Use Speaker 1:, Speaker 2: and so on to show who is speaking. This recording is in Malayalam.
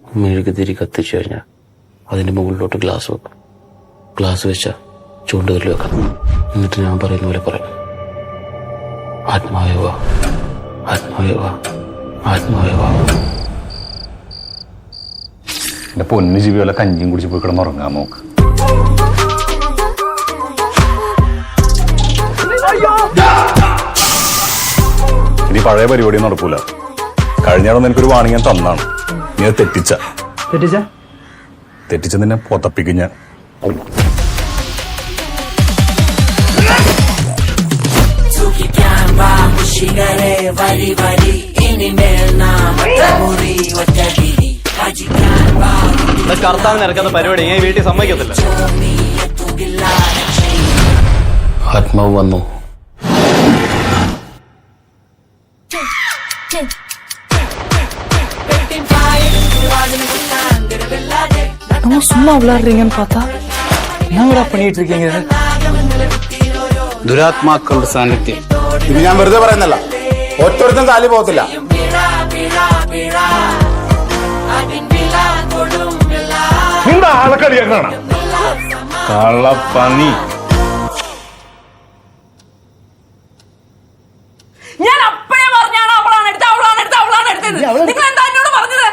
Speaker 1: മെഴുകുതിരി കത്തിച്ചു കഴിഞ്ഞാൽ അതിന്റെ മുകളിലോട്ട് ഗ്ലാസ് വെക്കും. ഗ്ലാസ് വെച്ച ചൂണ്ടുകല്ല് വെക്കണം. എന്നിട്ട് ഞാൻ പറയുന്ന പോലെ പറയും, ആത്മാവേ വാ, ആത്മാവേ വാ, ആത്മാവേ വാ.
Speaker 2: എന്റെ പൊന്നു ജീവികളെ കഞ്ഞിയും കുടിച്ച് പോയി കിടന്നുറങ്ങാൻ നോക്ക്. ഇനി പഴയ പരിപാടി നടക്കൂല. കഴിഞ്ഞാടൊന്നും എനിക്കൊരു വാണിംഗ് ഞാൻ തന്നാണ്. നീ അത് തെറ്റിച്ച നിന്നെ പൊതപ്പിക്കും ഞാൻ.
Speaker 3: കർത്താവിന് ഇറക്കുന്ന പരിപാടി ഞാൻ വീട്ടിൽ സമ്മതിക്കത്തില്ല.
Speaker 1: ആത്മാവ് വന്നു.
Speaker 3: சும்மா விளையாடுறீங்கன்னு பார்த்தா என்னங்கடா பண்ணிட்டு இருக்கீங்க?
Speaker 1: ദുരാത്മാക്കളുടെ സാന്നിധ്യം.
Speaker 4: ഇത് ഞാൻ വെറുതെ പറയുന്നല്ല, ഒറ്റൊരുത്തും കാലി പോകത്തില്ല.
Speaker 2: നിന്റെ ആളക്കടിയാ കാണാം കള്ളപ്പന്നി.
Speaker 5: ഞാൻ അപ്പഴേ പറഞ്ഞാണ് അവളാണ് എടുത്തത്. നിങ്ങൾ എന്താ എന്നോട് പറഞ്ഞത്?